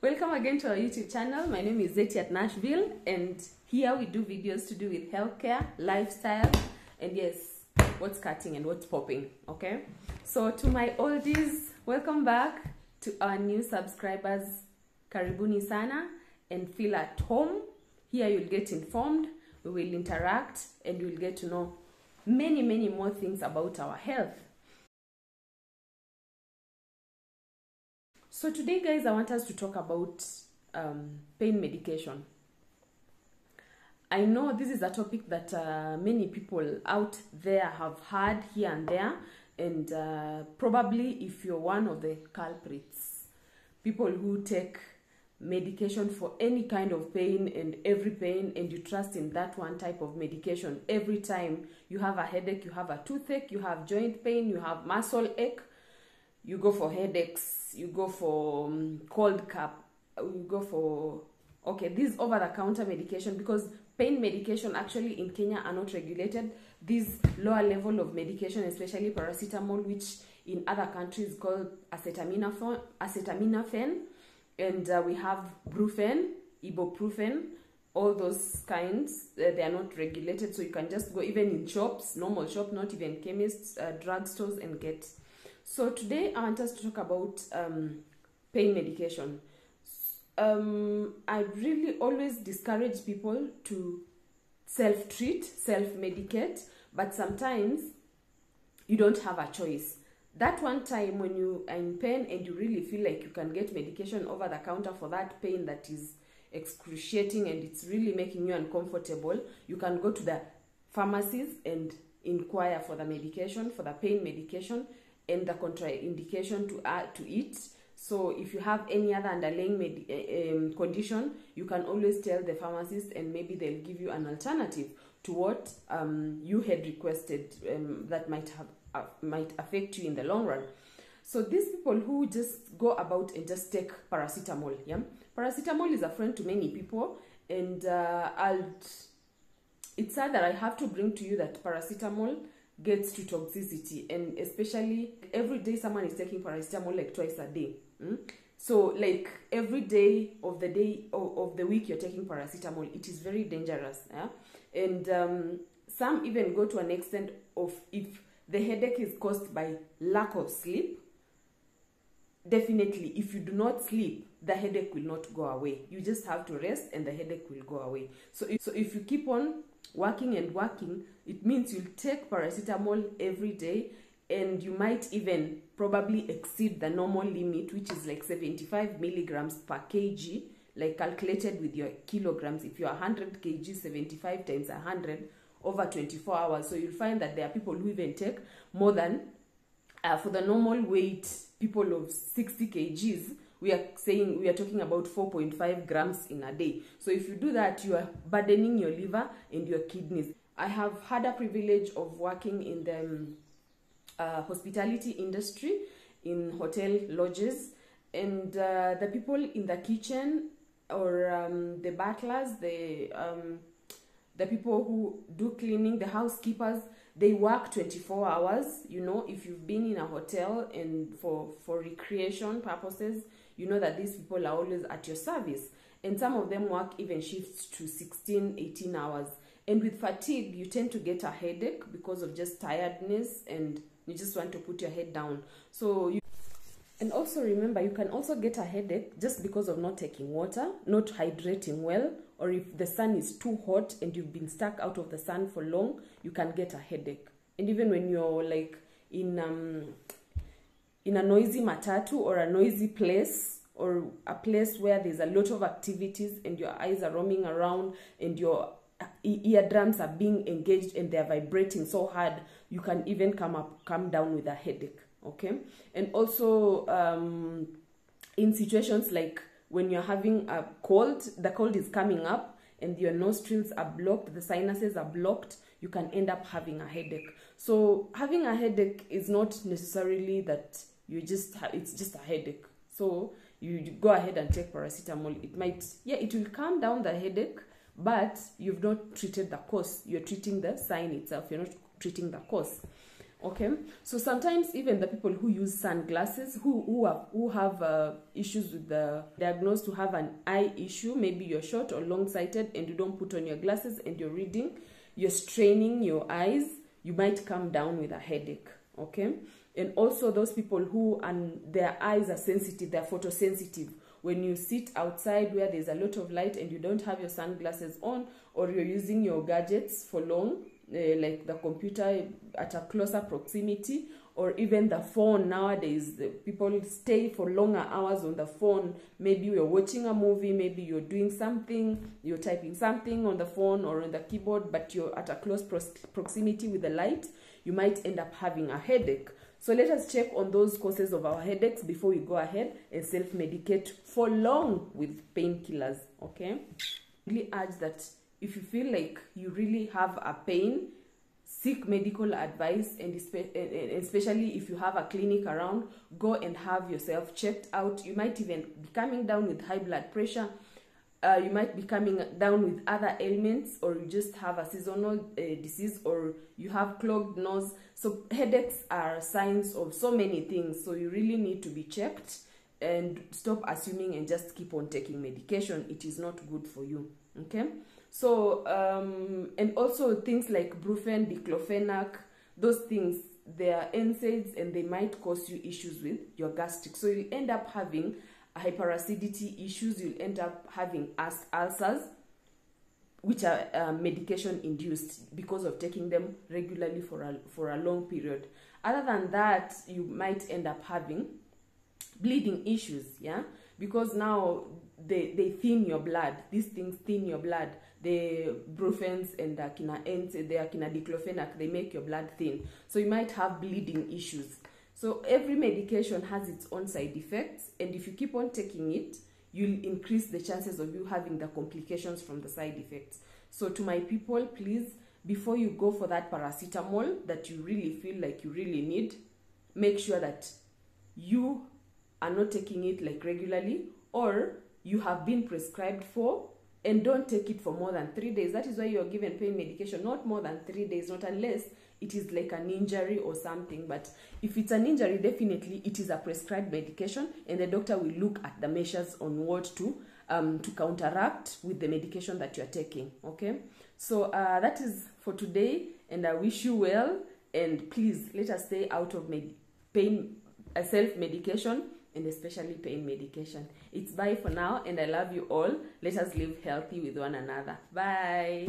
Welcome again to our YouTube channel. My name is Zeti at Nashville, and here we do videos to do with healthcare, lifestyle, and yes, what's cutting and what's popping. Okay, so to my oldies, welcome back. To our new subscribers, karibuni sana, and feel at home. Here you'll get informed, we will interact, and you'll get to know many more things about our health. So today, guys, I want us to talk about pain medication. I know this is a topic that many people out there have heard here and there, and probably if you're one of the culprits, people who take medication for any kind of pain and every pain, and you trust in that one type of medication every time you have a headache, you have a toothache, you have joint pain, you have muscle ache, you go for headaches, you go for cold cap, you go for these over-the-counter medication, because pain medication actually in Kenya are not regulated. These lower level of medication, especially paracetamol, which in other countries called acetaminophen, and we have brufen, ibuprofen, all those kinds, they are not regulated, so you can just go even in shops, normal shop, not even chemists, drugstores, and get. So today I want us to talk about pain medication. I really always discourage people to self-treat, self-medicate, but sometimes you don't have a choice. That one time when you are in pain and you really feel like you can get medication over the counter for that pain that is excruciating and it's really making you uncomfortable, you can go to the pharmacies and inquire for the medication, for the pain medication, and the contraindication to it. So if you have any other underlying condition, you can always tell the pharmacist, and maybe they'll give you an alternative to what you had requested that might affect you in the long run. So these people who just go about and just take paracetamol, paracetamol is a friend to many people, and it's sad that I have to bring to you that paracetamol gets to toxicity, and especially every day someone is taking paracetamol like twice a day. So like every day of the week you're taking paracetamol, it is very dangerous. And some even go to an extent of, if the headache is caused by lack of sleep, definitely if you do not sleep, the headache will not go away. You just have to rest and the headache will go away. So if you keep on working and working, it means you'll take paracetamol every day, and you might even probably exceed the normal limit, which is like 75 milligrams per kg, like calculated with your kilograms. If you're 100 kg, 75 times 100 over 24 hours. So you'll find that there are people who even take more than, for the normal weight, people of 60 kgs, we are talking about 4.5 grams in a day. So if you do that, you are burdening your liver and your kidneys. I have had a privilege of working in the hospitality industry, in hotel lodges, and the people in the kitchen, or the butlers, the people who do cleaning, the housekeepers, they work 24 hours. You know, if you've been in a hotel and for recreation purposes, you know that these people are always at your service. And some of them work even shifts to 16, 18 hours. And with fatigue, you tend to get a headache because of just tiredness, and you just want to put your head down. And also remember, you can also get a headache just because of not taking water, not hydrating well, or if the sun is too hot and you've been stuck out of the sun for long, you can get a headache. And even when you're like in a noisy matatu, or a noisy place, or a place where there's a lot of activities and your eyes are roaming around and your eardrums are being engaged and they're vibrating so hard, you can even come down with a headache. Okay, and also in situations like when you're having a cold, the cold is coming up and your nostrils are blocked, the sinuses are blocked, you can end up having a headache. So having a headache is not necessarily that it's just a headache. So you go ahead and take paracetamol. It will calm down the headache, but you've not treated the cause. You're treating the sign itself. You're not treating the cause. Okay, so sometimes even the people who use sunglasses, who have issues with the diagnosed to have an eye issue, maybe you're short or long-sighted and you don't put on your glasses and you're reading, you're straining your eyes, you might come down with a headache. Okay, and also those people who their eyes are sensitive, they're photosensitive. When you sit outside where there's a lot of light and you don't have your sunglasses on, or you're using your gadgets for long, like the computer at a closer proximity, or even the phone nowadays, people stay for longer hours on the phone. Maybe you're watching a movie, maybe you're doing something, you're typing something on the phone or on the keyboard, but you're at a close proximity with the light, you might end up having a headache. So let us check on those causes of our headaches before we go ahead and self-medicate for long with painkillers. Okay, I really urge that if you feel like you really have a pain, seek medical advice, and especially if you have a clinic around, go and have yourself checked out. You might even be coming down with high blood pressure. You might be coming down with other ailments, or you just have a seasonal disease, or you have clogged nose. So headaches are signs of so many things. So you really need to be checked and stop assuming and just keep on taking medication. It is not good for you. Okay. So, and also things like Brufen, diclofenac, those things, they are NSAIDs and they might cause you issues with your gastric. So you end up having hyperacidity issues, you'll end up having ulcers, which are medication induced because of taking them regularly for a long period. Other than that, you might end up having bleeding issues, yeah, because now they thin your blood. These things thin your blood. The Brufens and the diclofenac, they make your blood thin. So you might have bleeding issues. So every medication has its own side effects, and if you keep on taking it, you'll increase the chances of you having the complications from the side effects. So to my people, please, before you go for that paracetamol that you really feel like you really need, make sure that you are not taking it like regularly, or you have been prescribed for, and don't take it for more than 3 days. That is why you are given pain medication, not more than 3 days, not unless it is like an injury or something. But if it's an injury, definitely it is a prescribed medication, and the doctor will look at the measures on what to counteract with the medication that you are taking. Okay, so that is for today, and I wish you well, and please let us stay out of pain self-medication, and especially pain medication. It's bye for now, and I love you all. Let us live healthy with one another. Bye.